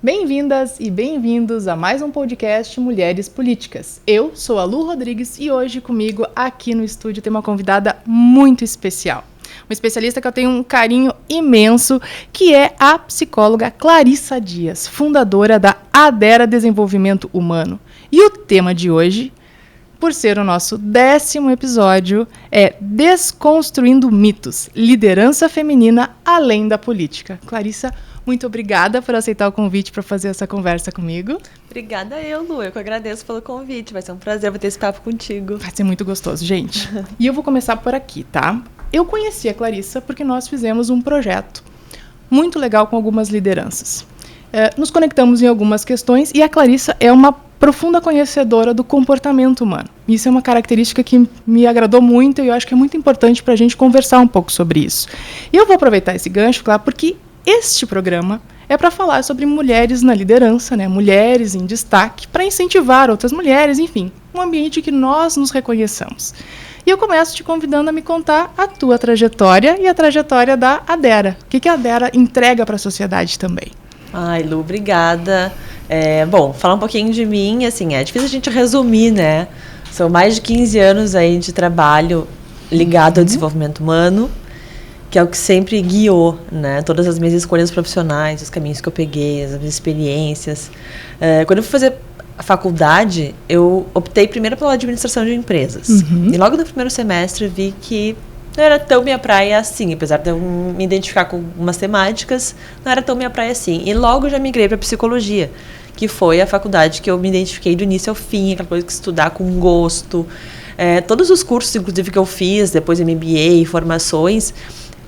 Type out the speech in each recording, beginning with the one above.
Bem-vindas e bem-vindos a mais um podcast Mulheres Políticas. Eu sou a Lu Rodrigues e hoje comigo aqui no estúdio tem uma convidada muito especial. Uma especialista que eu tenho um carinho imenso, que é a psicóloga Clarissa Dias, fundadora da Adera Desenvolvimento Humano. E o tema de hoje, por ser o nosso 10º episódio, é Desconstruindo Mitos, Liderança Feminina Além da Política. Clarissa, muito obrigada por aceitar o convite para fazer essa conversa comigo. Obrigada Lu. Eu que agradeço pelo convite. Vai ser um prazer bater esse papo contigo. Vai ser muito gostoso, gente. E eu vou começar por aqui, tá? Eu conheci a Clarissa porque nós fizemos um projeto muito legal com algumas lideranças. Nos conectamos em algumas questões e a Clarissa é uma profunda conhecedora do comportamento humano. Isso é uma característica que me agradou muito e eu acho que é muito importante para a gente conversar um pouco sobre isso. E eu vou aproveitar esse gancho, claro, porque este programa é para falar sobre mulheres na liderança, né? Mulheres em destaque, para incentivar outras mulheres, enfim, um ambiente que nós nos reconheçamos. E eu começo te convidando a me contar a tua trajetória e a trajetória da Adera. O que a Adera entrega para a sociedade também? Ai, Lu, obrigada. Bom, falar um pouquinho de mim, assim, é difícil a gente resumir, né? São mais de 15 anos aí de trabalho ligado ao desenvolvimento humano, que é o que sempre guiou, né? Todas as minhas escolhas profissionais, os caminhos que eu peguei, as minhas experiências. Quando eu fui fazer a faculdade, eu optei primeiro pela administração de empresas. E logo no primeiro semestre vi que não era tão minha praia assim, apesar de eu me identificar com algumas temáticas, não era tão minha praia assim. E logo já migrei para psicologia, que foi a faculdade que eu me identifiquei do início ao fim, aquela coisa de estudar com gosto. Todos os cursos, inclusive, que eu fiz, depois MBA, formações,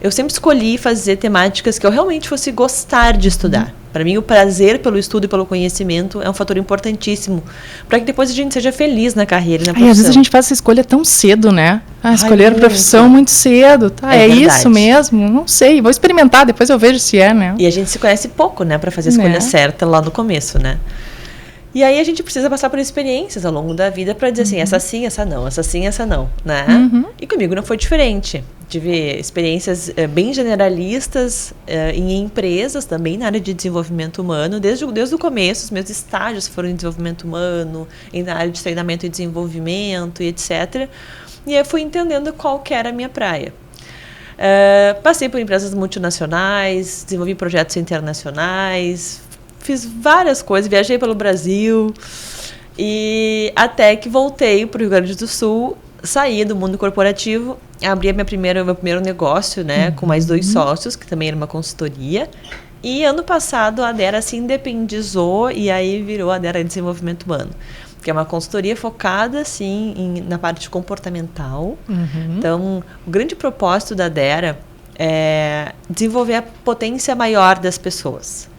eu sempre escolhi fazer temáticas que eu realmente fosse gostar de estudar. Para mim, o prazer pelo estudo e pelo conhecimento é um fator importantíssimo para que depois a gente seja feliz na carreira e na profissão. Às vezes a gente faz essa escolha tão cedo, né? Escolher a profissão muito cedo. Tá? É isso mesmo? Não sei. Vou experimentar, depois eu vejo se é, né? E a gente se conhece pouco, né? Para fazer a escolha certa lá no começo, né? E aí a gente precisa passar por experiências ao longo da vida para dizer assim, essa sim, essa não, essa sim, essa não, né? E comigo não foi diferente. Tive experiências bem generalistas em empresas também na área de desenvolvimento humano. Desde o começo, os meus estágios foram em desenvolvimento humano, na área de treinamento e desenvolvimento e etc. E aí eu fui entendendo qual que era a minha praia. Passei por empresas multinacionais, desenvolvi projetos internacionais, fiz várias coisas, viajei pelo Brasil e até que voltei para o Rio Grande do Sul, saí do mundo corporativo, abri meu primeiro negócio, né, com mais 2 sócios, que também era uma consultoria. E ano passado a Adera se independizou e aí virou a Adera Desenvolvimento Humano, que é uma consultoria focada assim, na parte comportamental. Então, o grande propósito da Adera é desenvolver a potência maior das pessoas.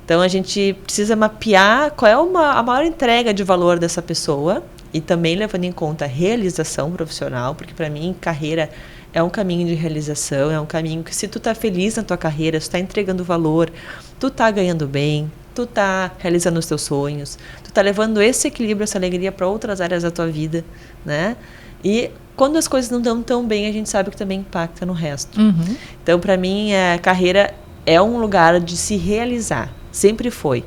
Então, a gente precisa mapear qual é a maior entrega de valor dessa pessoa e também levando em conta a realização profissional, porque para mim, carreira é um caminho de realização, é um caminho que se tu tá feliz na tua carreira, se tu tá entregando valor, tu tá ganhando bem, tu tá realizando os teus sonhos, tu tá levando esse equilíbrio, essa alegria para outras áreas da tua vida, né? E quando as coisas não estão tão bem, a gente sabe que também impacta no resto. Então, para mim, a carreira é um lugar de se realizar. Sempre foi.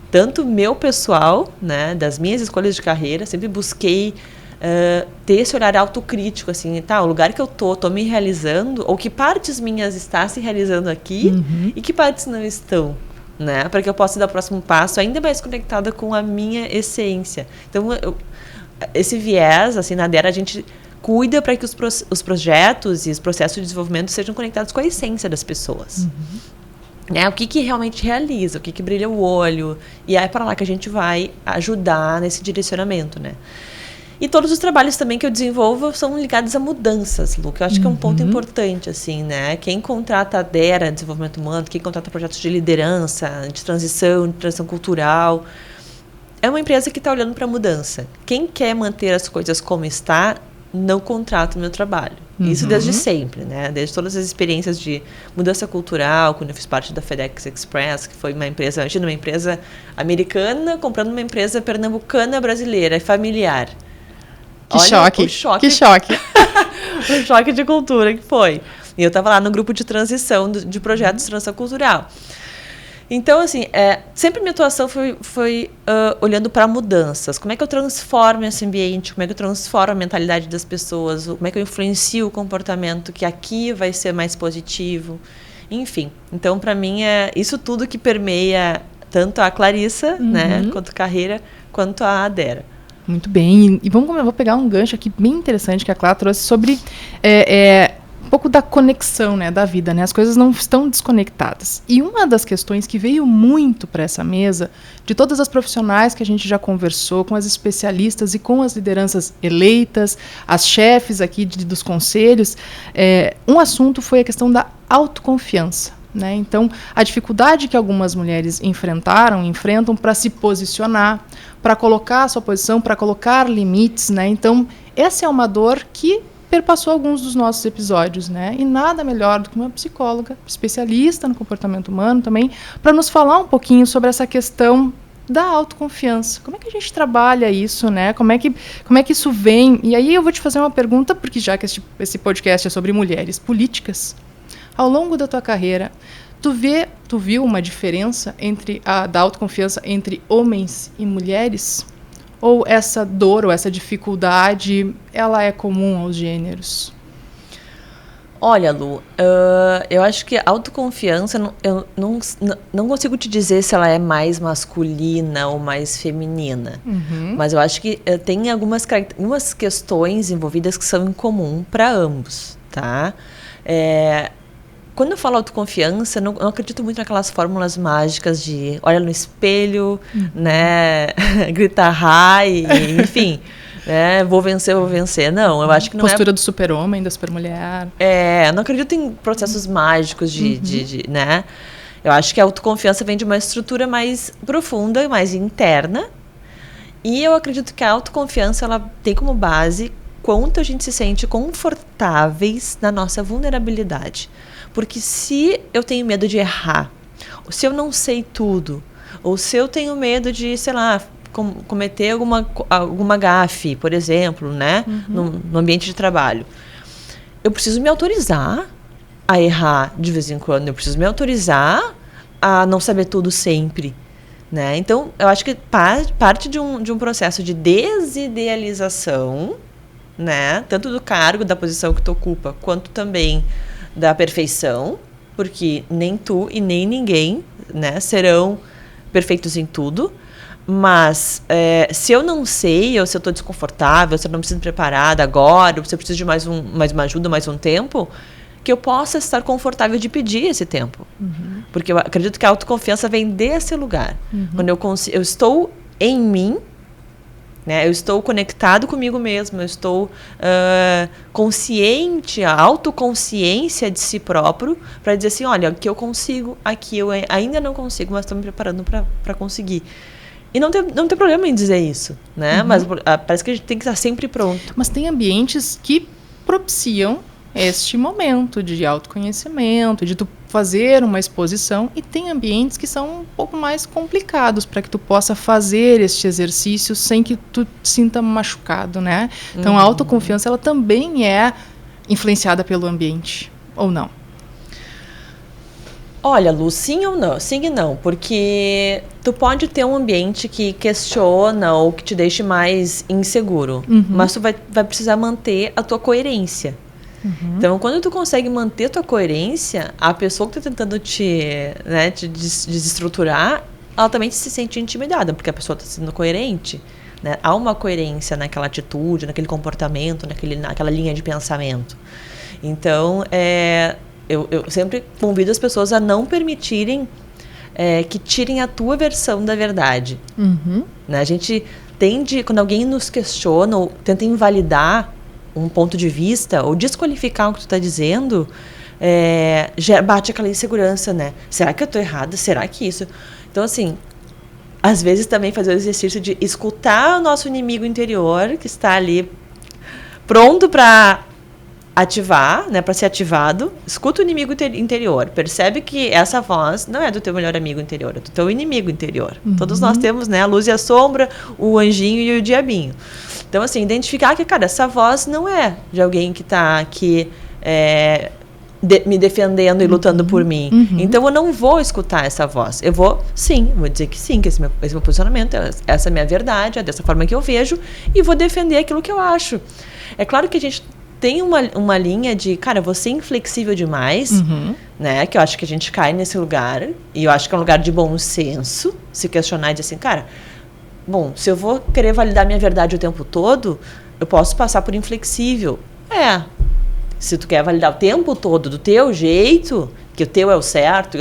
Tanto meu pessoal, né, das minhas escolhas de carreira, sempre busquei ter esse olhar autocrítico, assim, o lugar que eu tô me realizando, ou que partes minhas estão se realizando aqui e que partes não estão, né, para que eu possa dar o próximo passo ainda mais conectada com a minha essência. Então, esse viés, assim, na Adera, a gente cuida para que os projetos e os processos de desenvolvimento sejam conectados com a essência das pessoas. Né, o que realmente realiza, o que brilha o olho, e é para lá que a gente vai ajudar nesse direcionamento, né? E todos os trabalhos também que eu desenvolvo são ligados a mudanças, Lu, que eu acho que é um ponto importante, assim, né? Quem contrata a Adera, desenvolvimento humano, quem contrata projetos de liderança, de transição cultural, é uma empresa que está olhando para a mudança. Quem quer manter as coisas como está, não contrata o meu trabalho. Isso desde sempre, né? Desde todas as experiências de mudança cultural, quando eu fiz parte da FedEx Express, que foi uma empresa, imagina, uma empresa americana comprando uma empresa pernambucana brasileira, familiar. Que choque. O choque. Que choque. O choque de cultura que foi. E eu estava lá no grupo de transição de projetos de transição cultural. Então, assim, sempre minha atuação foi olhando para mudanças. Como é que eu transformo esse ambiente? Como é que eu transformo a mentalidade das pessoas? Como é que eu influencio o comportamento que aqui vai ser mais positivo? Enfim, então, para mim, é isso tudo que permeia tanto a Clarissa, né, quanto a carreira, quanto a Adera. Muito bem. E eu vou pegar um gancho aqui bem interessante que a Clara trouxe sobre um pouco da conexão, né, da vida, né? As coisas não estão desconectadas. E uma das questões que veio muito para essa mesa, de todas as profissionais que a gente já conversou, com as especialistas e com as lideranças eleitas, as chefes aqui dos conselhos, um assunto foi a questão da autoconfiança. Né? Então, a dificuldade que algumas mulheres enfrentam para se posicionar, para colocar a sua posição, para colocar limites. Né? Então, essa é uma dor que perpassou alguns dos nossos episódios, né? E nada melhor do que uma psicóloga, especialista no comportamento humano também, para nos falar um pouquinho sobre essa questão da autoconfiança. Como é que a gente trabalha isso, né? Como é que isso vem? E aí eu vou te fazer uma pergunta, porque já que esse podcast é sobre mulheres políticas, ao longo da tua carreira, tu viu uma diferença da autoconfiança entre homens e mulheres? Ou essa dor, ou essa dificuldade, ela é comum aos gêneros? Olha, Lu, eu acho que a autoconfiança, eu não consigo te dizer se ela é mais masculina ou mais feminina. Mas eu acho que tem algumas questões envolvidas que são em comum para ambos, tá? Quando eu falo autoconfiança, não acredito muito naquelas fórmulas mágicas de olha no espelho, né, grita hi, enfim, né, vou vencer. Não, eu acho que não postura do super-homem, da super-mulher. Eu não acredito em processos mágicos né? Eu acho que a autoconfiança vem de uma estrutura mais profunda, mais interna. E eu acredito que a autoconfiança, ela tem como base quanto a gente se sente confortáveis na nossa vulnerabilidade. Porque se eu tenho medo de errar, ou se eu não sei tudo, ou se eu tenho medo de, sei lá, cometer alguma gafe, por exemplo, né, no ambiente de trabalho, eu preciso me autorizar a errar de vez em quando, eu preciso me autorizar a não saber tudo sempre, né? Então, eu acho que parte de um processo de desidealização, né, tanto do cargo, da posição que tu ocupa, quanto também da perfeição, porque nem tu e nem ninguém, né, serão perfeitos em tudo, mas se eu não sei, ou se eu estou desconfortável, se eu não me sinto preparada agora, ou se eu preciso de mais uma ajuda, mais um tempo, que eu possa estar confortável de pedir esse tempo. Porque eu acredito que a autoconfiança vem desse lugar. Quando eu estou em mim, né, eu estou conectado comigo mesmo, eu estou consciente, a autoconsciência de si próprio, para dizer assim, olha, aqui eu consigo, aqui eu ainda não consigo, mas estou me preparando para conseguir. E não tem problema em dizer isso, né? Mas parece que a gente tem que estar sempre pronto. Mas tem ambientes que propiciam este momento de autoconhecimento, de tu fazer uma exposição, e tem ambientes que são um pouco mais complicados para que tu possa fazer este exercício sem que tu te sinta machucado, né? Então a autoconfiança, ela também é influenciada pelo ambiente, ou não? Olha, Lu, sim ou não? Sim e não, porque tu pode ter um ambiente que questiona ou que te deixe mais inseguro, mas tu vai precisar manter a tua coerência. Então, quando tu consegue manter a tua coerência, a pessoa que está tentando te desestruturar, ela também se sente intimidada, porque a pessoa está sendo coerente, né? Há uma coerência naquela atitude, naquele comportamento, naquela linha de pensamento. Então, eu sempre convido as pessoas a não permitirem que tirem a tua versão da verdade. Né? A gente tende, quando alguém nos questiona ou tenta invalidar um ponto de vista ou desqualificar o que tu está dizendo, já bate aquela insegurança, né? Será que eu estou errada? Será que isso? Então, assim, às vezes também fazer o exercício de escutar o nosso inimigo interior, que está ali pronto para ativar, né, para ser ativado. Escuta o inimigo interior. Percebe que essa voz não é do teu melhor amigo interior, é do teu inimigo interior. Todos nós temos, né, a luz e a sombra, o anjinho e o diabinho. Então, assim, identificar que, cara, essa voz não é de alguém que está aqui me defendendo e lutando por mim. Então eu não vou escutar essa voz. Eu vou dizer que sim, que esse é meu posicionamento, essa é a minha verdade, é dessa forma que eu vejo, e vou defender aquilo que eu acho. É claro que a gente tem uma linha de, cara, eu vou ser inflexível demais, né? Que eu acho que a gente cai nesse lugar, e eu acho que é um lugar de bom senso, se questionar e dizer assim, cara, bom, se eu vou querer validar minha verdade o tempo todo, eu posso passar por inflexível. Se tu quer validar o tempo todo do teu jeito, que o teu é o certo,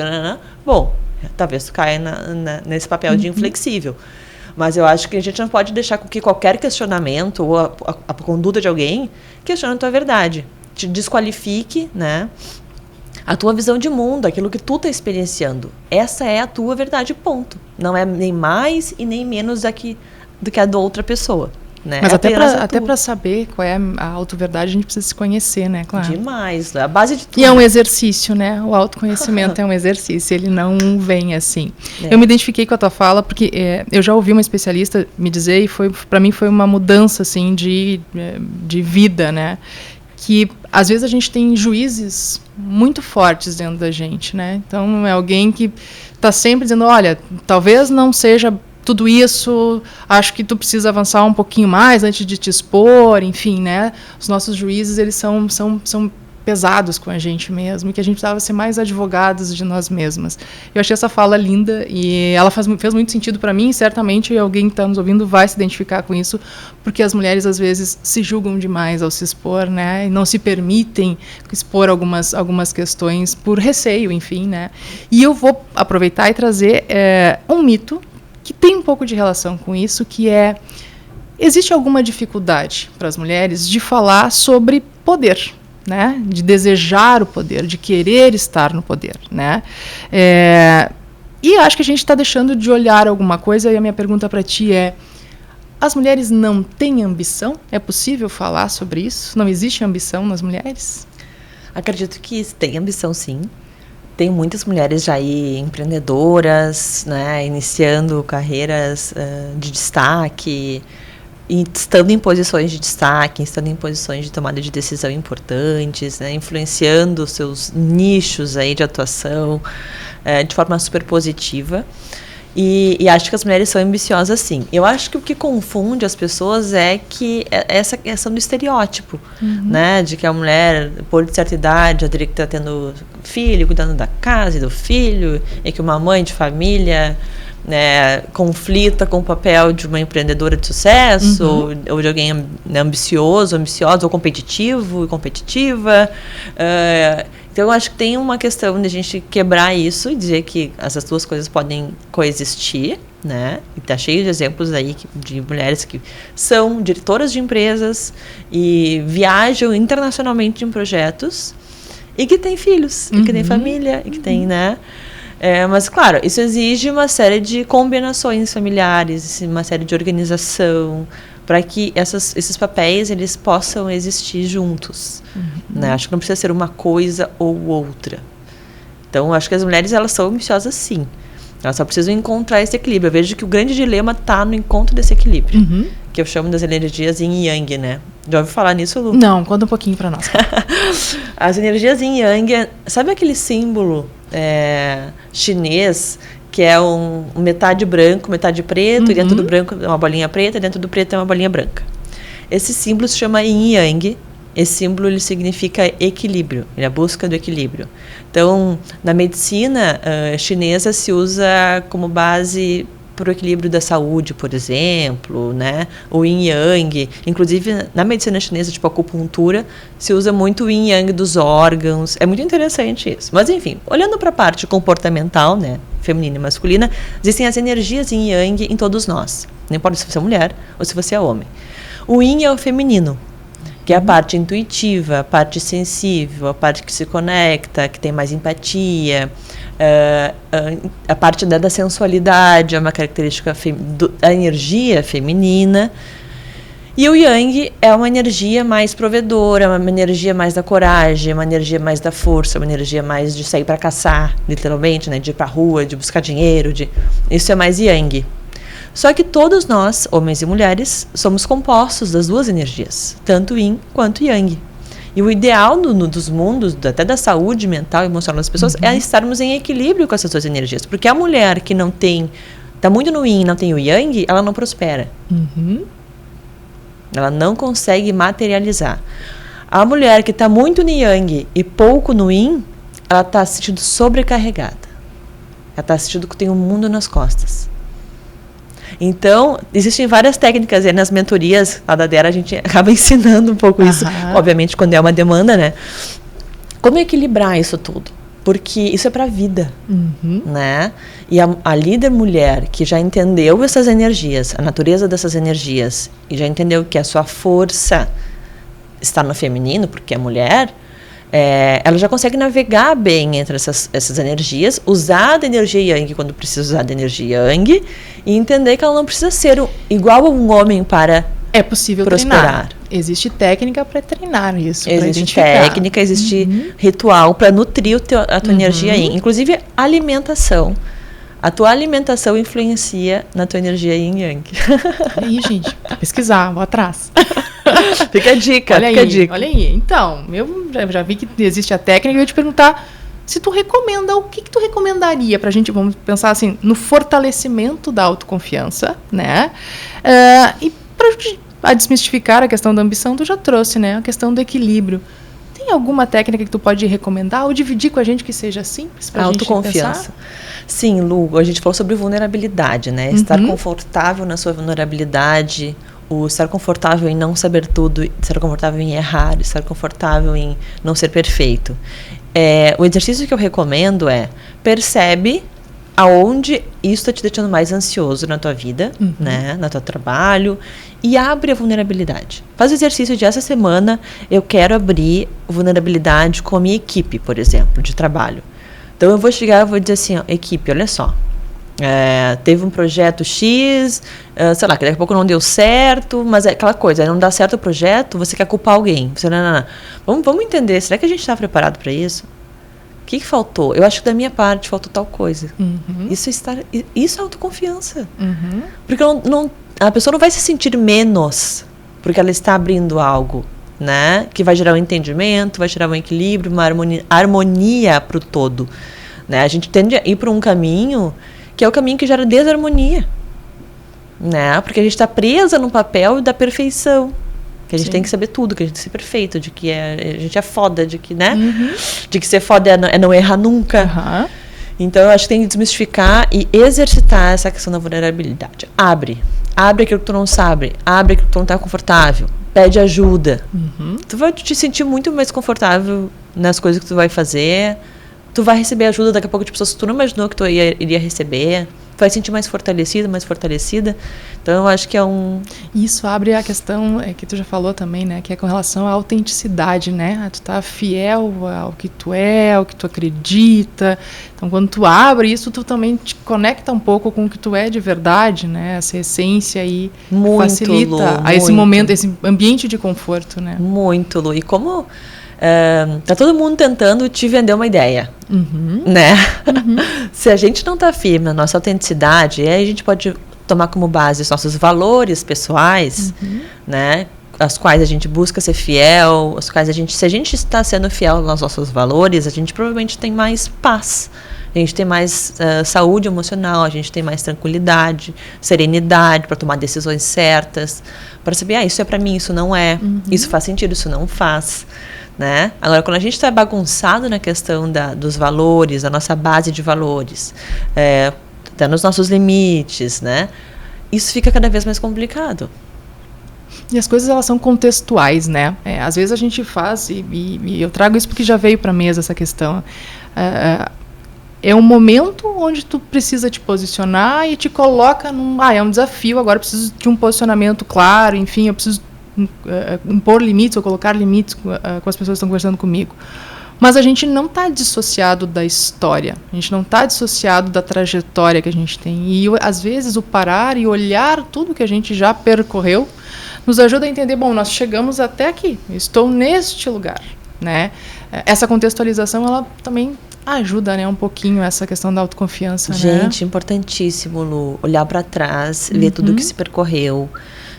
bom, talvez tu caia nesse papel de inflexível. Mas eu acho que a gente não pode deixar com que qualquer questionamento ou a conduta de alguém questione a tua verdade. Te desqualifique, né? A tua visão de mundo, aquilo que tu tá experienciando. Essa é a tua verdade, ponto. Não é nem mais e nem menos do que a da outra pessoa. Né? Mas até para saber qual é a autoverdade, a gente precisa se conhecer, né? Claro. Demais, a base de tudo. E é um exercício, né? O autoconhecimento é um exercício, ele não vem assim. Eu me identifiquei com a tua fala, porque eu já ouvi uma especialista me dizer, e para mim foi uma mudança, assim, de vida, né? Que, às vezes, a gente tem juízes muito fortes dentro da gente, né? Então, é alguém que está sempre dizendo, olha, talvez não seja tudo isso, acho que tu precisa avançar um pouquinho mais antes de te expor, enfim, né? Os nossos juízes, eles são pesados com a gente mesmo, e que a gente precisava ser mais advogados de nós mesmas. Eu achei essa fala linda, e ela fez muito sentido para mim, e certamente alguém que está nos ouvindo vai se identificar com isso, porque as mulheres, às vezes, se julgam demais ao se expor, né? E não se permitem expor algumas questões por receio, enfim, né? E eu vou aproveitar e trazer um mito que tem um pouco de relação com isso, que existe alguma dificuldade para as mulheres de falar sobre poder, né? De desejar o poder, de querer estar no poder, né? E acho que a gente está deixando de olhar alguma coisa, e a minha pergunta para ti as mulheres não têm ambição? É possível falar sobre isso? Não existe ambição nas mulheres? Acredito que tem ambição, sim. Tem muitas mulheres já aí empreendedoras, né, iniciando carreiras de destaque, e estando em posições de destaque, estando em posições de tomada de decisão importantes, né, influenciando seus nichos aí de atuação de forma super positiva. E acho que as mulheres são ambiciosas, sim. Eu acho que o que confunde as pessoas é que essa questão do estereótipo, né? De que a mulher, por certa idade, já teria que estar tendo filho, cuidando da casa e do filho, e que uma mãe de família, né, conflita com o papel de uma empreendedora de sucesso, ou de alguém ambiciosa, ou competitivo e competitiva. Então, eu acho que tem uma questão de a gente quebrar isso e dizer que essas duas coisas podem coexistir, né? E tá cheio de exemplos aí de mulheres que são diretoras de empresas e viajam internacionalmente em projetos e que têm filhos, e que têm família, e que têm, né? Mas, claro, isso exige uma série de combinações familiares, uma série de organização, para que esses papéis eles possam existir juntos. Né? Acho que não precisa ser uma coisa ou outra. Então, acho que as mulheres elas são ambiciosas, sim. Elas só precisam encontrar esse equilíbrio. Eu vejo que o grande dilema está no encontro desse equilíbrio, que eu chamo das energias yin e yang, né? Já ouviu falar nisso, Lu? Não, conta um pouquinho para nós. As energias yin e yang, sabe aquele símbolo chinês que é metade branco, metade preto, e dentro do branco é uma bolinha preta, e dentro do preto é uma bolinha branca. Esse símbolo se chama yin e yang. Esse símbolo ele significa equilíbrio, ele é a busca do equilíbrio. Então, na medicina chinesa se usa como base para o equilíbrio da saúde, por exemplo, né? O yin yang. Inclusive, na medicina chinesa, tipo acupuntura, se usa muito o yin yang dos órgãos. É muito interessante isso. Mas, enfim, olhando para a parte comportamental, né? Feminina e masculina, existem as energias yin e yang em todos nós. Não importa se você é mulher ou se você é homem. O yin é o feminino, que é a parte intuitiva, a parte sensível, a parte que se conecta, que tem mais empatia, a parte da sensualidade, é uma característica da energia feminina. E o yang é uma energia mais provedora, uma energia mais da coragem, uma energia mais da força, uma energia mais de sair para caçar, literalmente, né, de ir para a rua, de buscar dinheiro. Isso é mais yang. Só que todos nós, homens e mulheres, somos compostos das duas energias, tanto yin quanto yang. E o ideal dos mundos, até da saúde mental e emocional das pessoas, é estarmos em equilíbrio com essas duas energias. Porque a mulher que não tem, está muito no yin, não tem o yang, ela não prospera. Ela não consegue materializar. A mulher que está muito no yang e pouco no yin, ela está se sentindo sobrecarregada. Ela está se sentindo que tem um mundo nas costas. Então, existem várias técnicas, e nas mentorias lá da Dera a gente acaba ensinando um pouco isso, obviamente quando é uma demanda, né? Como equilibrar isso tudo? Porque isso é para a vida, né? E a líder mulher que já entendeu essas energias, a natureza dessas energias, e já entendeu que a sua força está no feminino, porque é mulher, ela já consegue navegar bem entre essas energias, usar da energia yang quando precisa usar da energia yang, e entender que ela não precisa ser igual a um homem para é possível prosperar. Treinar. Existe técnica para treinar isso. Existe técnica, existe ritual para nutrir a tua energia yin. Inclusive, alimentação. A tua alimentação influencia na tua energia yin yang. Aí, gente, pesquisar, vou atrás. Fica a dica, Olha aí. Então, eu já vi que existe a técnica e eu ia te perguntar se tu recomenda, o que tu recomendaria pra gente, vamos pensar assim, no fortalecimento da autoconfiança, né? E pra desmistificar a questão da ambição, tu já trouxe, né? A questão do equilíbrio. Tem alguma técnica que tu pode recomendar ou dividir com a gente que seja simples pra gente autoconfiança. Sim, Lu, a gente falou sobre vulnerabilidade, né? Estar confortável na sua vulnerabilidade, o estar confortável em não saber tudo, estar confortável em errar, estar confortável em não ser perfeito. O exercício que eu recomendo percebe aonde isso está te deixando mais ansioso na tua vida, né, no teu trabalho, e abre a vulnerabilidade. Faz o exercício de essa semana, eu quero abrir vulnerabilidade com a minha equipe, por exemplo, de trabalho. Então eu vou chegar e vou dizer assim, equipe, olha só, teve um projeto X, sei lá, que daqui a pouco não deu certo, mas é aquela coisa, não dá certo o projeto, você quer culpar alguém. Você, não. Vamos entender, será que a gente está preparado para isso? O que faltou? Eu acho que da minha parte faltou tal coisa. Isso é autoconfiança. Porque a pessoa não vai se sentir menos porque ela está abrindo algo, né? Que vai gerar um entendimento, vai gerar um equilíbrio, uma harmonia para o todo. Né? A gente tende a ir por um caminho que é o caminho que gera desarmonia. Né? Porque a gente está presa no papel da perfeição. Que a gente tem que saber tudo, que a gente tem que ser perfeito, de que a gente é foda, de que, né? De que ser foda é não errar nunca. Então, eu acho que tem que desmistificar e exercitar essa questão da vulnerabilidade. Abre aquilo que tu não sabe, abre aquilo que tu não está confortável, pede ajuda. Tu vai te sentir muito mais confortável nas coisas que tu vai fazer, tu vai receber ajuda daqui a pouco de pessoas que tu não imaginou que tu iria receber. Vai sentir mais fortalecida. Então, eu acho que é Isso abre a questão que tu já falou também, né? Que é com relação à autenticidade, né? Tu tá fiel ao que tu é, ao que tu acredita. Então, quando tu abre isso, tu também te conecta um pouco com o que tu é de verdade, né? Essa essência aí facilita esse momento, esse ambiente de conforto, né? Muito, Lu. E como... tá todo mundo tentando te vender uma ideia, né? Se a gente não tá firme na nossa autenticidade, aí a gente pode tomar como base os nossos valores pessoais, né? As quais a gente busca ser fiel, as quais se a gente está sendo fiel aos nossos valores, a gente provavelmente tem mais paz, a gente tem mais saúde emocional, a gente tem mais tranquilidade, serenidade para tomar decisões certas, para saber, isso é para mim, isso não é, isso faz sentido, isso não faz. Né? Agora, quando a gente está bagunçado na questão dos valores, da nossa base de valores, até nos nossos limites, né? Isso fica cada vez mais complicado. E as coisas, elas são contextuais, né? Às vezes a gente faz, e eu trago isso porque já veio para a mesa essa questão. É um momento onde tu precisa te posicionar e te coloca é um desafio, agora eu preciso de um posicionamento claro, enfim, eu preciso impor limites ou colocar limites com as pessoas que estão conversando comigo. Mas a gente não está dissociado da história, a gente não está dissociado da trajetória que a gente tem. E às vezes o parar e olhar tudo que a gente já percorreu nos ajuda a entender, nós chegamos até aqui, eu estou neste lugar, né? Essa contextualização, ela também ajuda, né, um pouquinho essa questão da autoconfiança. Gente, importantíssimo, Lu, olhar para trás, ver tudo que se percorreu,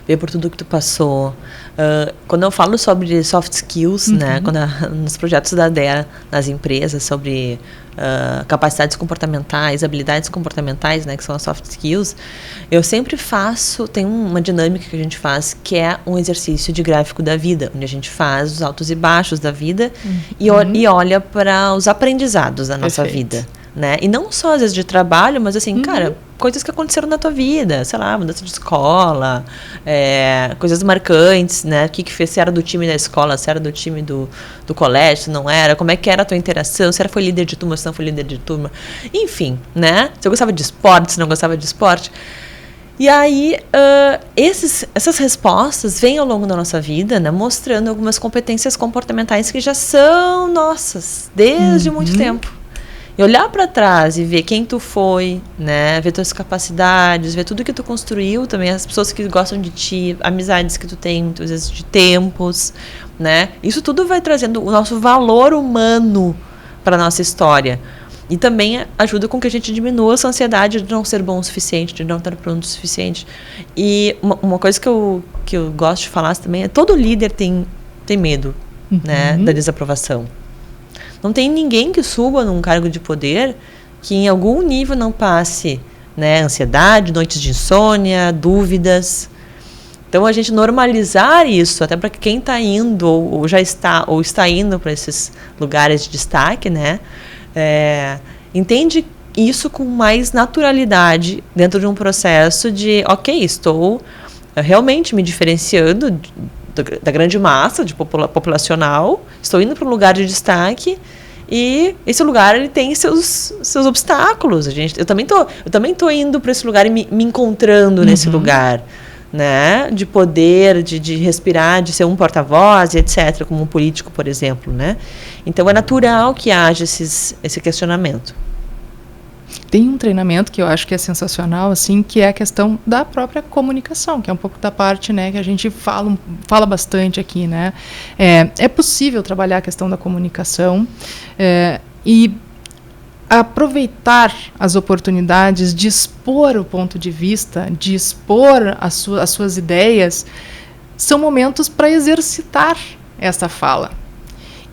ver por tudo que tu passou. Quando eu falo sobre soft skills, né, nos projetos da DEA, nas empresas, sobre capacidades comportamentais, habilidades comportamentais, né, que são as soft skills, eu sempre tem uma dinâmica que a gente faz, que é um exercício de gráfico da vida, onde a gente faz os altos e baixos da vida e olha para os aprendizados da nossa vida. Né? E não só às vezes de trabalho, mas assim, cara, coisas que aconteceram na tua vida, sei lá, mudança de escola, coisas marcantes, né? O que fez, se era do time da escola, se era do time do colégio, se não era, como é que era a tua interação, se foi líder de turma, se não foi líder de turma, enfim, né? Se eu gostava de esporte, se não gostava de esporte. E aí, essas respostas vêm ao longo da nossa vida, né, mostrando algumas competências comportamentais que já são nossas, desde muito tempo. E olhar para trás e ver quem tu foi, né? Ver tuas capacidades, ver tudo que tu construiu também, as pessoas que gostam de ti, amizades que tu tem, muitas vezes de tempos, né? Isso tudo vai trazendo o nosso valor humano para a nossa história. E também ajuda com que a gente diminua essa ansiedade de não ser bom o suficiente, de não estar pronto o suficiente. E uma coisa que eu gosto de falar também é: todo líder tem medo, né, da desaprovação. Não tem ninguém que suba num cargo de poder que em algum nível não passe, né, ansiedade, noites de insônia, dúvidas. Então a gente normalizar isso, até para quem está indo ou já está ou está indo para esses lugares de destaque, né, entende isso com mais naturalidade dentro de um processo de, ok, estou realmente me diferenciando da grande massa populacional, estou indo para um lugar de destaque e esse lugar ele tem seus obstáculos. Eu também tô indo para esse lugar e me encontrando nesse lugar, né, de poder, de respirar, de ser um porta-voz, etc., como um político, por exemplo, né? Então é natural que haja esse questionamento. Tem um treinamento que eu acho que é sensacional, assim, que é a questão da própria comunicação, que é um pouco da parte, né, que a gente fala bastante aqui, né? É possível trabalhar a questão da comunicação e aproveitar as oportunidades de expor o ponto de vista, de expor as suas ideias, são momentos para exercitar essa fala.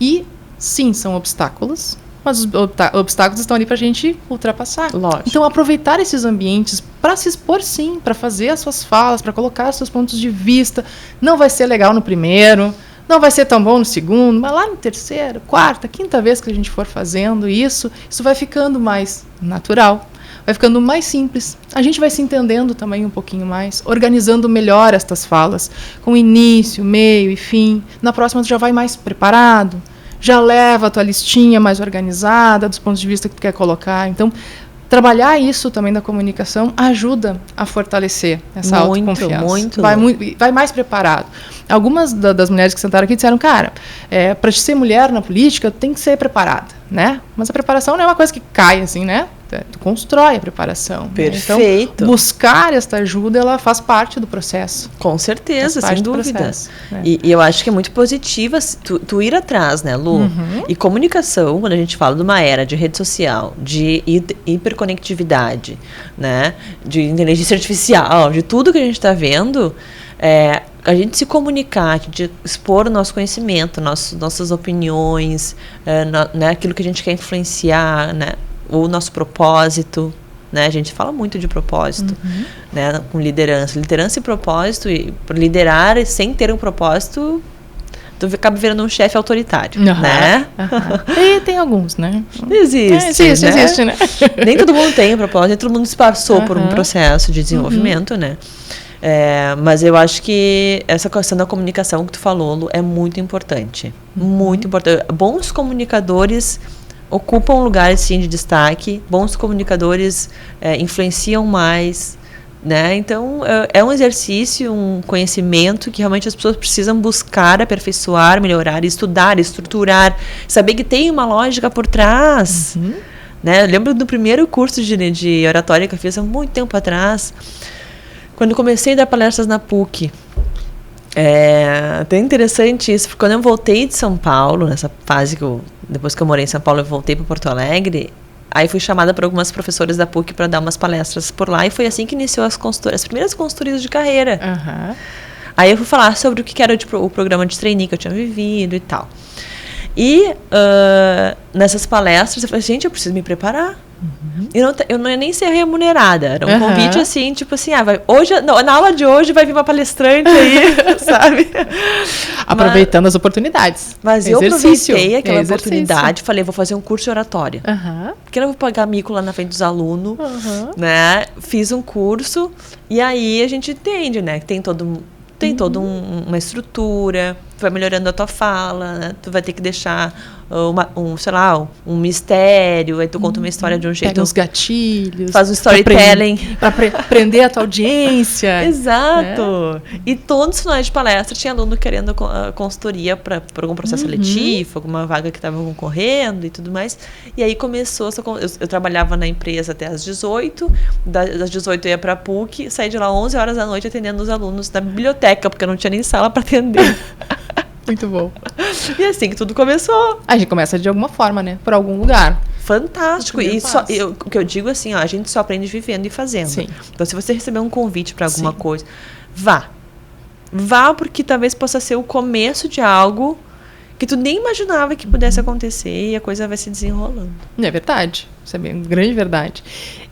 E, sim, são obstáculos, mas os obstáculos estão ali para a gente ultrapassar. Lógico. Então, aproveitar esses ambientes para se expor, sim, para fazer as suas falas, para colocar os seus pontos de vista. Não vai ser legal no primeiro, não vai ser tão bom no segundo, mas lá no terceiro, quarta, quinta vez que a gente for fazendo isso vai ficando mais natural, vai ficando mais simples. A gente vai se entendendo também um pouquinho mais, organizando melhor estas falas, com início, meio e fim. Na próxima, tu já vai mais preparado, já leva a tua listinha mais organizada dos pontos de vista que tu quer colocar. Então, trabalhar isso também da comunicação ajuda a fortalecer essa autoconfiança. Vai mais preparado. Algumas das mulheres que sentaram aqui disseram, cara, para ser mulher na política, tem que ser preparada, né? Mas a preparação não é uma coisa que cai assim, né? Tu constrói a preparação. Perfeito. Né? Então, buscar esta ajuda, ela faz parte do processo. Com certeza, sem dúvida. Processo, né? E eu acho que é muito positiva tu ir atrás, né, Lu? E comunicação, quando a gente fala de uma era de rede social, de hiperconectividade, né, de inteligência artificial, de tudo que a gente está vendo, a gente se comunicar, de expor o nosso conhecimento, nossas opiniões, né, aquilo que a gente quer influenciar, né, o nosso propósito, né? A gente fala muito de propósito, né? Com liderança e propósito, e por liderar sem ter um propósito, tu acaba virando um chefe autoritário, né? E tem alguns, né? Existe, né? Nem todo mundo tem um propósito, nem todo mundo se passou por um processo de desenvolvimento, né? Mas eu acho que essa questão da comunicação que tu falou, Lu, é muito importante. Muito importante. Bons comunicadores ocupam lugares, sim, de destaque. Bons comunicadores influenciam mais, né? Então, é um exercício, um conhecimento que realmente as pessoas precisam buscar, aperfeiçoar, melhorar, estudar, estruturar, saber que tem uma lógica por trás. Né? Eu lembro do primeiro curso de oratória que eu fiz há muito tempo atrás, quando comecei a dar palestras na PUC. Até interessante isso, porque quando eu voltei de São Paulo, nessa fase depois que eu morei em São Paulo, eu voltei para Porto Alegre, Aí fui chamada por algumas professoras da PUC para dar umas palestras por lá, e foi assim que iniciou as primeiras consultorias de carreira. Aí eu fui falar sobre o que era o programa de trainee que eu tinha vivido e tal. E nessas palestras eu falei, gente, eu preciso me preparar. Eu não ia nem ser remunerada. Era um convite assim, tipo assim, hoje, na aula de hoje vai vir uma palestrante aí, sabe? Aproveitando as oportunidades. Mas eu aproveitei aquela oportunidade, falei, vou fazer um curso de oratória. Porque eu não vou pagar mico lá na frente dos alunos, né? Fiz um curso, e aí a gente entende, né? Que tem toda uma estrutura, tu vai melhorando a tua fala, né? Tu vai ter que deixar um mistério, aí tu conta uma história de um jeito. Pega uns gatilhos. Faz um storytelling. Pra prender a tua audiência. Exato. E todos os finais de palestra tinha aluno querendo consultoria por algum processo seletivo, alguma vaga que estava concorrendo e tudo mais. E aí começou, eu trabalhava na empresa até às 18, das 18 eu ia pra PUC, saí de lá 11 horas da noite atendendo os alunos da biblioteca, porque eu não tinha nem sala para atender. Muito bom. E assim que tudo começou. A gente começa de alguma forma, né? Por algum lugar. Fantástico. E o que eu digo assim, a gente só aprende vivendo e fazendo. Sim. Então, se você receber um convite para alguma coisa, vá. Vá, porque talvez possa ser o começo de algo que tu nem imaginava que pudesse acontecer, e a coisa vai se desenrolando. É verdade. Isso é bem grande verdade.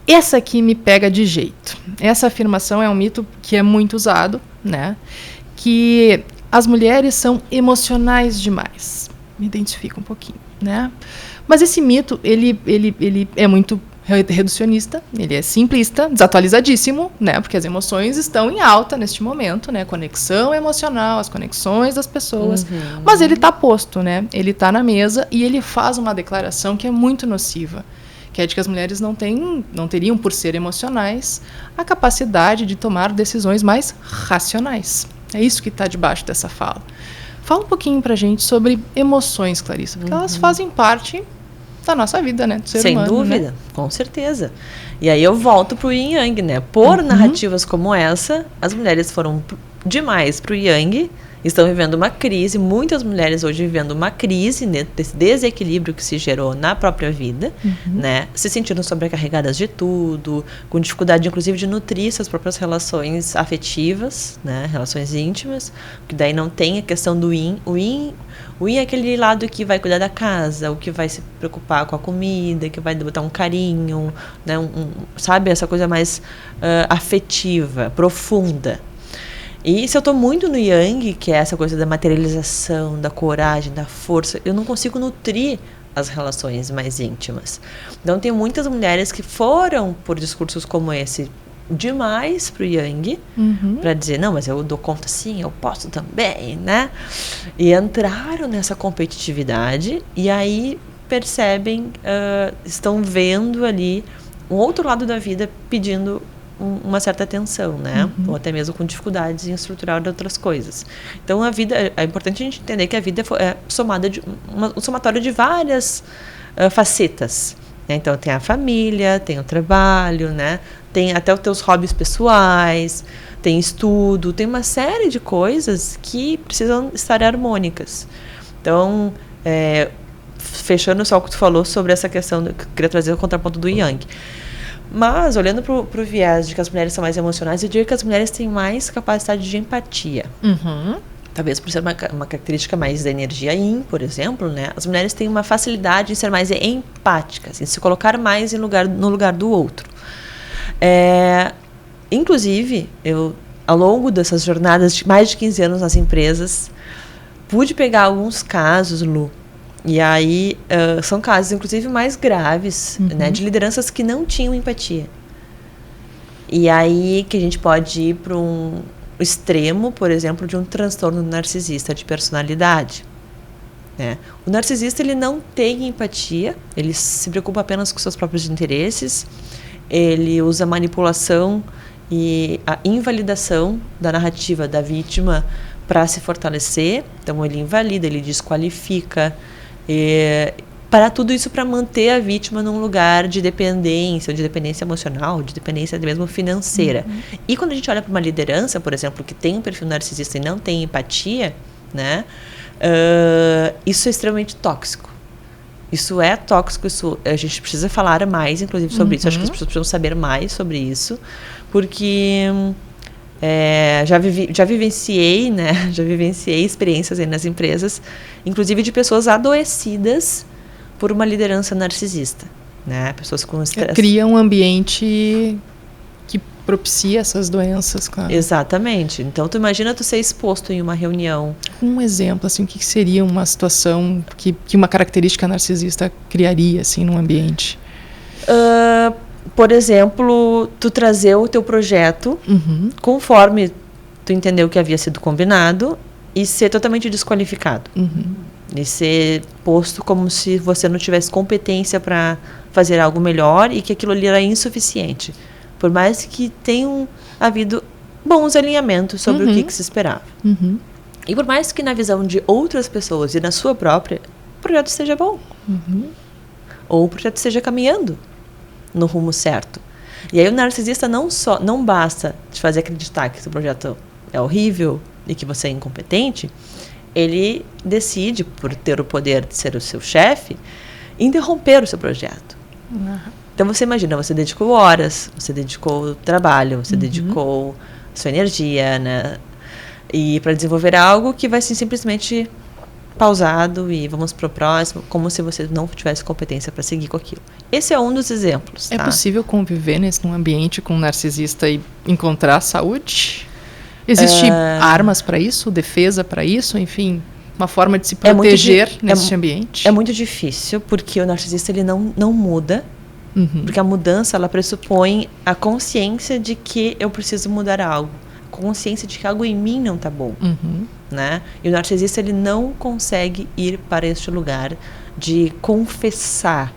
Essa aqui me pega de jeito. Essa afirmação é um mito que é muito usado, né? Que as mulheres são emocionais demais. Me identifico um pouquinho, né? Mas esse mito, ele é muito reducionista, ele é simplista, desatualizadíssimo, né? Porque as emoções estão em alta neste momento, né? Conexão emocional, as conexões das pessoas. Mas ele está posto, né? Ele está na mesa e ele faz uma declaração que é muito nociva, que é de que as mulheres não teriam, por ser emocionais, a capacidade de tomar decisões mais racionais. É isso que está debaixo dessa fala. Fala um pouquinho pra gente sobre emoções, Clarissa, porque elas fazem parte da nossa vida, né? Do ser humano. Sem dúvida, né? Com certeza. E aí eu volto pro Yin Yang, né? Por narrativas como essa, as mulheres foram demais pro Yang, estão vivendo uma crise, muitas mulheres hoje vivendo uma crise, né, desse desequilíbrio que se gerou na própria vida, né, se sentindo sobrecarregadas de tudo, com dificuldade inclusive de nutrir suas próprias relações afetivas, né, relações íntimas, que daí não tem a questão do Yin. O Yin é aquele lado que vai cuidar da casa, o que vai se preocupar com a comida, que vai botar um carinho, né, sabe, essa coisa mais afetiva, profunda. E se eu estou muito no Yang, que é essa coisa da materialização, da coragem, da força, eu não consigo nutrir as relações mais íntimas. Então, tem muitas mulheres que foram, por discursos como esse, demais pro Yang, para dizer, não, mas eu dou conta sim, eu posso também, né? E entraram nessa competitividade e aí percebem, estão vendo ali um outro lado da vida pedindo uma certa atenção, né? Ou até mesmo com dificuldades em estruturar outras coisas. Então, a vida, é importante a gente entender que a vida é um somatório de várias facetas, né? Então, tem a família, tem o trabalho, né? Tem até os teus hobbies pessoais, tem estudo, tem uma série de coisas que precisam estar harmônicas. Então, fechando só o que tu falou sobre essa questão, que eu queria trazer o contraponto do Yang. Mas, olhando para o viés de que as mulheres são mais emocionais, eu diria que as mulheres têm mais capacidade de empatia. Talvez por ser uma característica mais da energia Yin, por exemplo, né? As mulheres têm uma facilidade em ser mais empáticas, em se colocar mais no lugar do outro. Inclusive, eu, ao longo dessas jornadas de mais de 15 anos nas empresas, pude pegar alguns casos, Lu, e aí são casos, inclusive, mais graves, né, de lideranças que não tinham empatia. E aí que a gente pode ir para um extremo, por exemplo, de um transtorno narcisista de personalidade. Né? O narcisista, ele não tem empatia, ele se preocupa apenas com seus próprios interesses, ele usa a manipulação e a invalidação da narrativa da vítima para se fortalecer. Então, ele invalida, ele desqualifica, para tudo isso para manter a vítima num lugar de dependência emocional, de dependência mesmo financeira. E quando a gente olha para uma liderança, por exemplo, que tem um perfil narcisista e não tem empatia, né, isso é extremamente tóxico. Isso é tóxico, a gente precisa falar mais, inclusive, sobre isso. Acho que as pessoas precisam saber mais sobre isso, porque já vivenciei, né? Já vivenciei experiências aí nas empresas, inclusive de pessoas adoecidas por uma liderança narcisista, né? Pessoas com estresse. Cria um ambiente que propicia essas doenças, claro. Exatamente. Então, tu imagina tu ser exposto em uma reunião. Um exemplo, assim, o que seria uma situação que uma característica narcisista criaria, assim, num ambiente? Por exemplo, tu trazer o teu projeto conforme tu entendeu que havia sido combinado e ser totalmente desqualificado. E ser posto como se você não tivesse competência para fazer algo melhor e que aquilo ali era insuficiente. Por mais que tenham havido bons alinhamentos sobre o que se esperava. E por mais que na visão de outras pessoas e na sua própria, o projeto esteja bom. Ou o projeto esteja caminhando no rumo certo. E aí o narcisista não basta te fazer acreditar que o projeto é horrível e que você é incompetente, ele decide, por ter o poder de ser o seu chefe, interromper o seu projeto. Então você imagina, você dedicou horas, você dedicou trabalho, você dedicou sua energia, né? E para desenvolver algo que vai ser simplesmente pausado e vamos pro próximo, como se você não tivesse competência para seguir com aquilo. Esse é um dos exemplos. É possível conviver num ambiente com um narcisista e encontrar saúde? Existe armas para isso, defesa para isso, enfim, uma forma de se proteger nesse ambiente? É muito difícil, porque o narcisista ele não muda, porque a mudança ela pressupõe a consciência de que eu preciso mudar algo, consciência de que algo em mim não está bom, né? E o narcisista ele não consegue ir para este lugar de confessar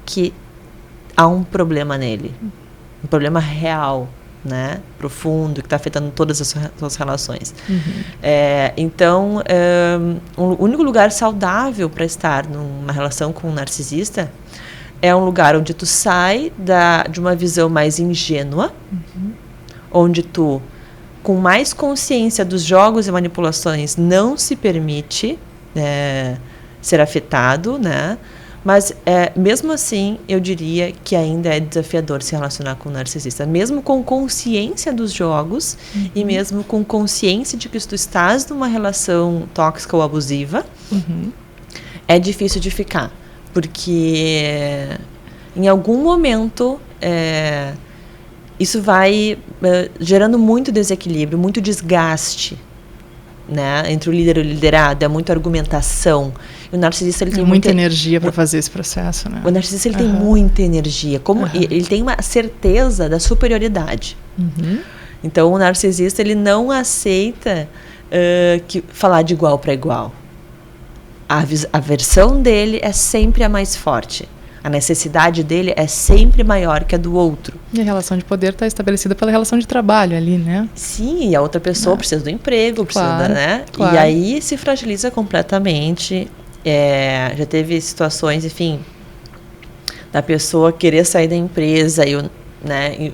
que há um problema nele, um problema real, né, profundo, que está afetando todas as suas relações. Então, o único lugar saudável para estar numa relação com um narcisista é um lugar onde tu sai de uma visão mais ingênua, onde tu, com mais consciência dos jogos e manipulações, não se permite ser afetado, né? Mas, mesmo assim, eu diria que ainda é desafiador se relacionar com o narcisista. Mesmo com consciência dos jogos e mesmo com consciência de que tu estás numa relação tóxica ou abusiva, é difícil de ficar. Porque, em algum momento, isso vai gerando muito desequilíbrio, muito desgaste, né, entre o líder e o liderado. É muita argumentação. E o narcisista ele tem muita energia para fazer esse processo, né? O narcisista ele tem muita energia, ele tem uma certeza da superioridade. Então o narcisista ele não aceita falar de igual para igual. A versão dele é sempre a mais forte. A necessidade dele é sempre maior que a do outro. E a relação de poder está estabelecida pela relação de trabalho ali, né? Sim, e a outra pessoa precisa do emprego, precisa, né? Claro. E aí se fragiliza completamente. Já teve situações, enfim, da pessoa querer sair da empresa e o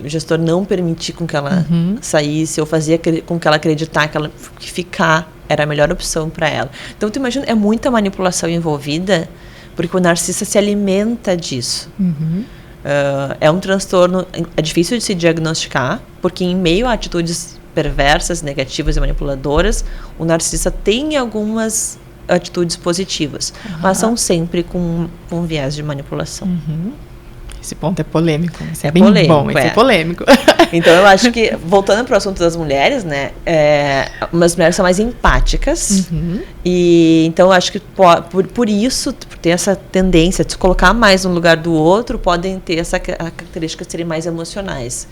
gestor não permitir com que ela saísse, ou fazia com que ela acreditar que ficar era a melhor opção para ela. Então, tu imagina, é muita manipulação envolvida, porque o narcisista se alimenta disso. É um transtorno, é difícil de se diagnosticar, porque em meio a atitudes perversas, negativas e manipuladoras, o narcisista tem algumas atitudes positivas, mas são sempre com viés de manipulação. Esse ponto é polêmico. É bem polêmico, bom, é polêmico. Então eu acho que, voltando para o assunto das mulheres, né, as mulheres são mais empáticas, e então eu acho que por isso, por ter essa tendência de se colocar mais no lugar do outro, podem ter essa característica de serem mais emocionais,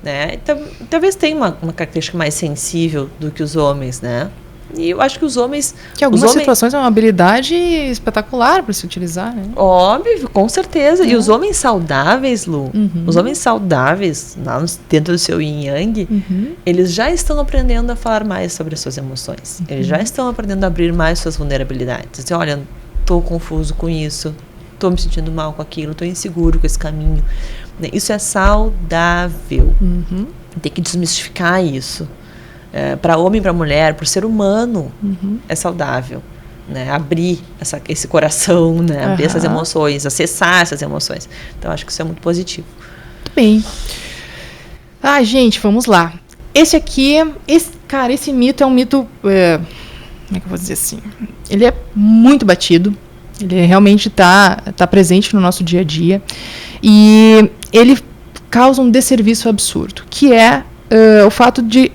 né? Então, talvez tenha uma característica mais sensível do que os homens, né? E eu acho que os homens... Que algumas situações é uma habilidade espetacular para se utilizar, né? Óbvio, com certeza. E os homens saudáveis, Lu, os homens saudáveis, lá dentro do seu yin yang, eles já estão aprendendo a falar mais sobre as suas emoções. Eles já estão aprendendo a abrir mais suas vulnerabilidades. Dizer, olha, estou confuso com isso, estou me sentindo mal com aquilo, estou inseguro com esse caminho. Isso é saudável. Tem que desmistificar isso. Para homem e para mulher, para o ser humano, é saudável. né, abrir esse coração, né, abrir essas emoções, acessar essas emoções. Então, acho que isso é muito positivo. Muito bem. Gente, vamos lá. Esse mito é um mito, como é que eu vou dizer assim? Ele é muito batido, ele realmente está presente no nosso dia a dia, e ele causa um desserviço absurdo, que é o fato de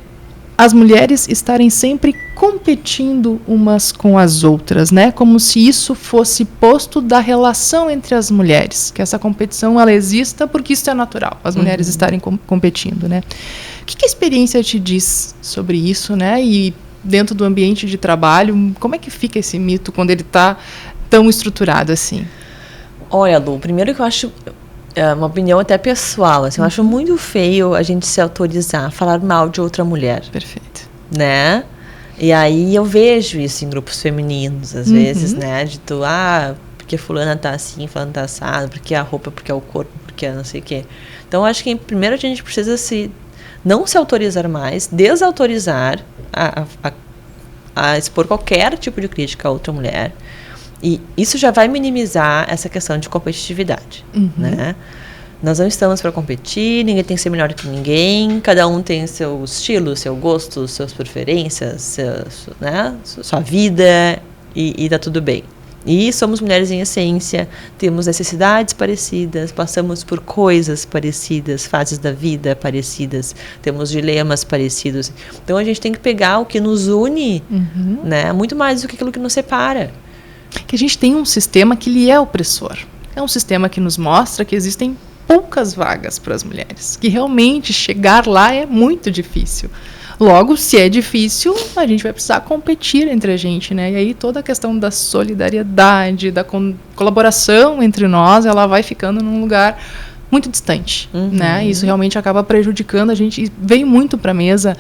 as mulheres estarem sempre competindo umas com as outras, né? Como se isso fosse posto da relação entre as mulheres, que essa competição ela exista porque isso é natural, as mulheres estarem competindo, né? O que a experiência te diz sobre isso, né? E dentro do ambiente de trabalho, como é que fica esse mito quando ele está tão estruturado assim? Olha, Lu, primeiro que eu acho, uma opinião até pessoal, assim, eu acho muito feio a gente se autorizar a falar mal de outra mulher. Perfeito. Né? E aí eu vejo isso em grupos femininos, às vezes, né? De tu, porque fulana tá assim, fulana tá assado, porque a roupa, porque é o corpo, porque é não sei o quê. Então, acho que primeiro a gente precisa não se autorizar mais, desautorizar a expor qualquer tipo de crítica a outra mulher. E isso já vai minimizar essa questão de competitividade, né? Nós não estamos para competir, ninguém tem que ser melhor que ninguém, cada um tem seu estilo, seu gosto, suas preferências, né? Sua vida, e tá tudo bem. E somos mulheres em essência, temos necessidades parecidas, passamos por coisas parecidas, fases da vida parecidas, temos dilemas parecidos. Então a gente tem que pegar o que nos une, né? Muito mais do que aquilo que nos separa. Que a gente tem um sistema que ele é opressor. É um sistema que nos mostra que existem poucas vagas para as mulheres, que realmente chegar lá é muito difícil. Logo, se é difícil, a gente vai precisar competir entre a gente, né? E aí toda a questão da solidariedade, da colaboração entre nós, ela vai ficando num lugar muito distante, né? Isso realmente acaba prejudicando a gente. E veio muito para a mesa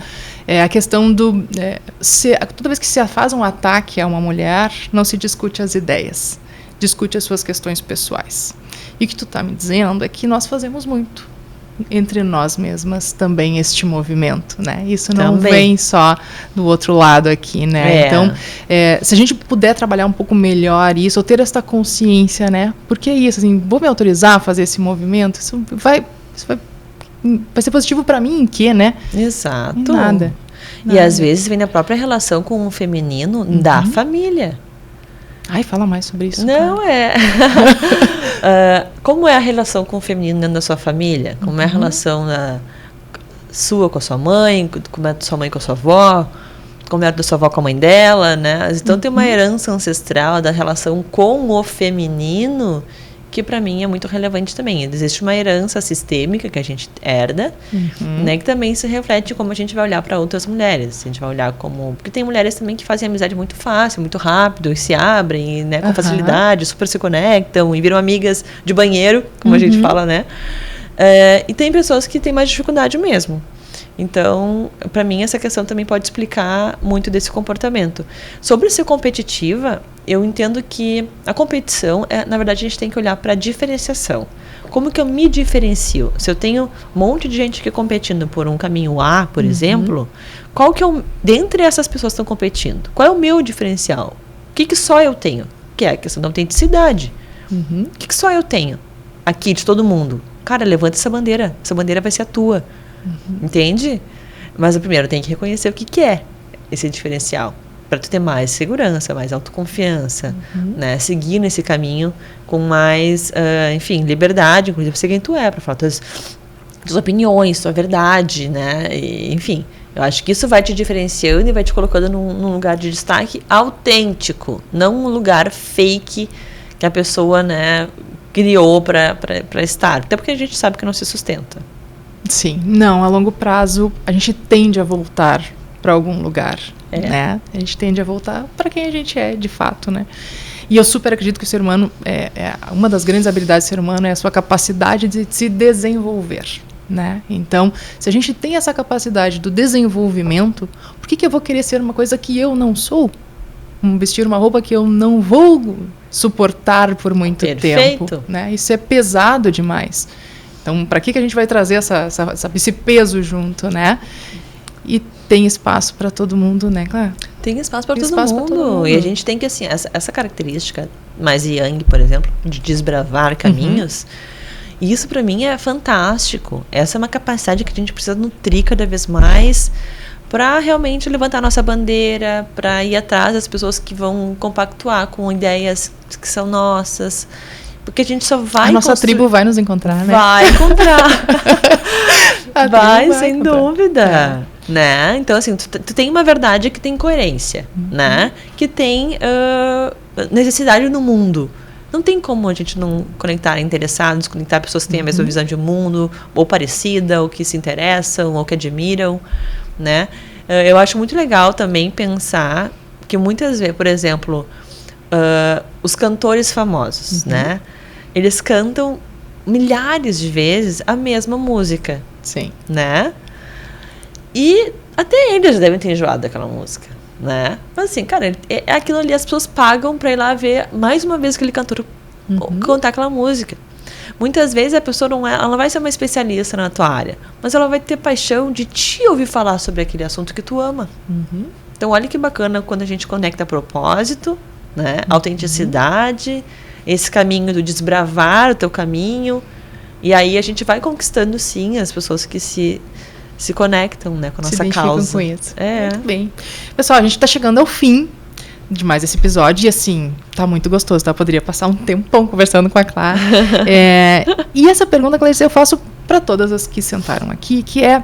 a questão toda vez que se faz um ataque a uma mulher, não se discute as ideias, discute as suas questões pessoais. E o que tu está me dizendo é que nós fazemos muito entre nós mesmas também este movimento, né? Isso não vem só do outro lado aqui, né? Então, se a gente puder trabalhar um pouco melhor isso, ou ter essa consciência, né? Porque é isso, assim, vou me autorizar a fazer esse movimento, isso vai ser positivo para mim em quê, né? Exato. Em nada. E às vezes vem na própria relação com o feminino da família. Fala mais sobre isso. Não, como é a relação com o feminino dentro da sua família? Como é a relação sua com a sua mãe? Como é a sua mãe com a sua avó? Como é a da sua avó com a mãe dela, né? Então tem uma herança ancestral da relação com o feminino que para mim é muito relevante também. Existe uma herança sistêmica que a gente herda, né, que também se reflete como a gente vai olhar para outras mulheres. A gente vai olhar como... Porque tem mulheres também que fazem amizade muito fácil, muito rápido, e se abrem, né, com facilidade, super se conectam e viram amigas de banheiro, como a gente fala, né? E tem pessoas que têm mais dificuldade mesmo. Então, para mim, essa questão também pode explicar muito desse comportamento. Sobre ser competitiva, eu entendo que a competição, na verdade, a gente tem que olhar para a diferenciação. Como que eu me diferencio? Se eu tenho um monte de gente aqui competindo por um caminho A, por exemplo, qual que é dentre essas pessoas que estão competindo, qual é o meu diferencial? O que só eu tenho? Que é a questão da autenticidade. O que só eu tenho aqui de todo mundo? Cara, levanta essa bandeira vai ser a tua. Entende? Mas primeiro tem que reconhecer o que é esse diferencial para tu ter mais segurança, mais autoconfiança, né? Seguir nesse caminho com mais, enfim, liberdade, inclusive pra ser quem tu é, para falar tuas opiniões, tua verdade, né? E, enfim, eu acho que isso vai te diferenciando e vai te colocando num lugar de destaque autêntico, não um lugar fake que a pessoa, né, criou para estar, até porque a gente sabe que não se sustenta. Sim, não, a longo prazo a gente tende a voltar para algum lugar, né? A gente tende a voltar para quem a gente é, de fato, né? E eu super acredito que o ser humano, uma das grandes habilidades do ser humano é a sua capacidade de se desenvolver, né? Então, se a gente tem essa capacidade do desenvolvimento, por que eu vou querer ser uma coisa que eu não sou? Vestir uma roupa que eu não vou suportar por muito tempo, né? Isso é pesado demais. Então, para que a gente vai trazer esse peso junto, né? E tem espaço para todo mundo, né? Claro. Tem espaço para todo mundo. E a gente tem que, assim, essa característica mais yang, por exemplo, de desbravar caminhos, isso para mim é fantástico. Essa é uma capacidade que a gente precisa nutrir cada vez mais para realmente levantar nossa bandeira, para ir atrás das pessoas que vão compactuar com ideias que são nossas. Porque a gente só vai... A nossa tribo vai nos encontrar, né? Vai encontrar. vai, sem dúvida. Né? Então, assim, tu tem uma verdade que tem coerência, né? Que tem necessidade no mundo. Não tem como a gente não conectar interessados, conectar pessoas que têm a mesma visão de mundo, ou parecida, ou que se interessam, ou que admiram, né? Eu acho muito legal também pensar que muitas vezes, por exemplo, os cantores famosos, né? Eles cantam milhares de vezes a mesma música. Sim. Né? E até eles devem ter enjoado daquela música, né? Mas assim, cara, aquilo ali as pessoas pagam pra ir lá ver mais uma vez aquele cantor cantar aquela música. Muitas vezes a pessoa ela não vai ser uma especialista na tua área, mas ela vai ter paixão de te ouvir falar sobre aquele assunto que tu ama. Então olha que bacana quando a gente conecta propósito, né? Autenticidade, esse caminho do desbravar o teu caminho, e aí a gente vai conquistando sim as pessoas que se conectam, né, com a nossa causa. Com isso. Muito bem. Pessoal, a gente está chegando ao fim de mais esse episódio e, assim, tá muito gostoso, tá? Poderia passar um tempão conversando com a Clara. E essa pergunta, Clarice, eu faço para todas as que sentaram aqui, que é: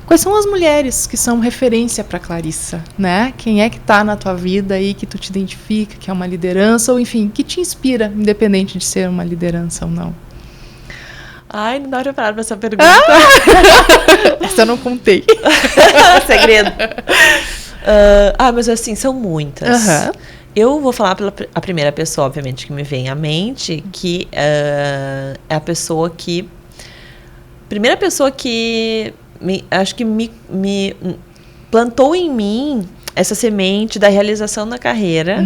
quais são as mulheres que são referência para Clarissa, né? Quem é que tá na tua vida aí, que tu te identifica, que é uma liderança, ou enfim, que te inspira, independente de ser uma liderança ou não? Ai, não dá pra parar pra essa pergunta. Essa eu não contei. Segredo. Mas assim, são muitas. Eu vou falar pela a primeira pessoa, obviamente, que me vem à mente, que é a pessoa que... Primeira pessoa que acho que me plantou em mim essa semente da realização na carreira,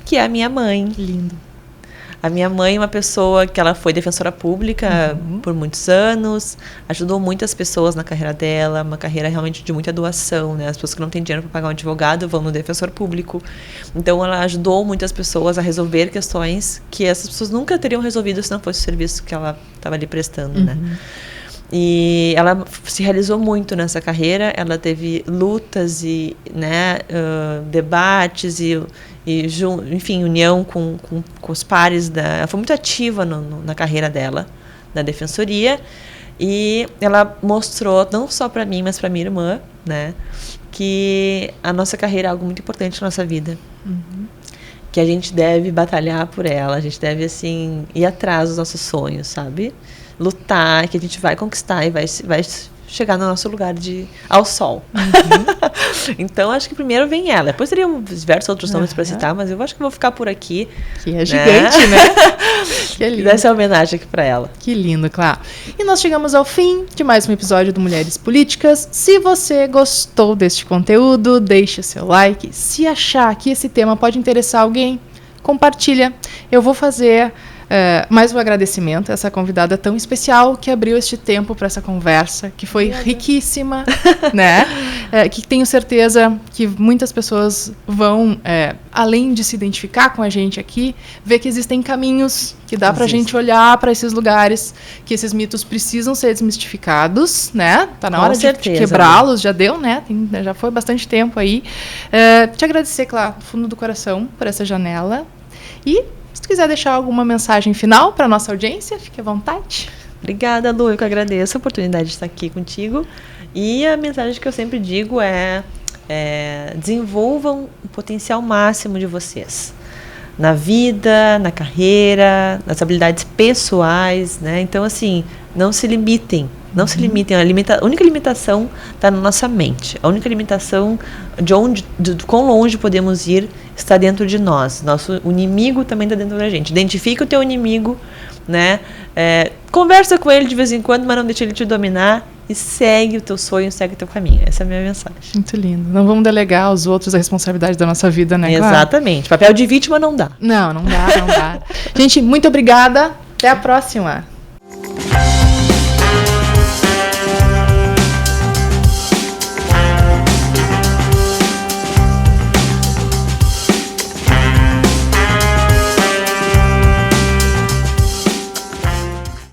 que é a minha mãe. Lindo. A minha mãe é uma pessoa que ela foi defensora pública por muitos anos, ajudou muitas pessoas na carreira dela, uma carreira realmente de muita doação, né? As pessoas que não têm dinheiro para pagar um advogado vão no defensor público. Então, ela ajudou muitas pessoas a resolver questões que essas pessoas nunca teriam resolvido se não fosse o serviço que ela estava ali prestando, né? E ela se realizou muito nessa carreira, ela teve lutas e, né, debates enfim, união com os pares ela foi muito ativa na carreira dela, na defensoria, e ela mostrou, não só para mim, mas para minha irmã, né, que a nossa carreira é algo muito importante na nossa vida. Que a gente deve batalhar por ela, a gente deve, assim, ir atrás dos nossos sonhos, sabe? Lutar, que a gente vai conquistar e vai chegar no nosso lugar ao sol. Então, acho que primeiro vem ela. Depois teriam diversos outros nomes para citar, mas eu acho que vou ficar por aqui. Que é gigante, né? Que é lindo. Dessa homenagem aqui para ela. Que lindo, claro. E nós chegamos ao fim de mais um episódio do Mulheres Políticas. Se você gostou deste conteúdo, deixe seu like. Se achar que esse tema pode interessar alguém, compartilha. Eu vou fazer... mais um agradecimento a essa convidada tão especial que abriu este tempo para essa conversa, que foi riquíssima, né? Que tenho certeza que muitas pessoas vão, além de se identificar com a gente aqui, ver que existem caminhos que dá para a gente olhar para esses lugares, que esses mitos precisam ser desmistificados, né? Tá na hora de quebrá-los, já deu, né? Já foi bastante tempo aí. Te agradecer, claro, do fundo do coração, por essa janela. E se tu quiser deixar alguma mensagem final para a nossa audiência, fique à vontade. Obrigada, Lu. Eu que agradeço a oportunidade de estar aqui contigo. E a mensagem que eu sempre digo é desenvolvam o potencial máximo de vocês. Na vida, na carreira, nas habilidades pessoais, né? Então, assim, não se limitem. Não se limitem. A única limitação está na nossa mente. A única limitação de quão longe podemos ir está dentro de nós. Nosso inimigo também está dentro da gente. Identifica o teu inimigo, né? Conversa com ele de vez em quando, mas não deixa ele te dominar. E segue o teu sonho, segue o teu caminho. Essa é a minha mensagem. Muito lindo. Não vamos delegar aos outros a responsabilidade da nossa vida, né? Exatamente. Claro. Papel de vítima não dá. Não dá. Gente, muito obrigada. Até a próxima.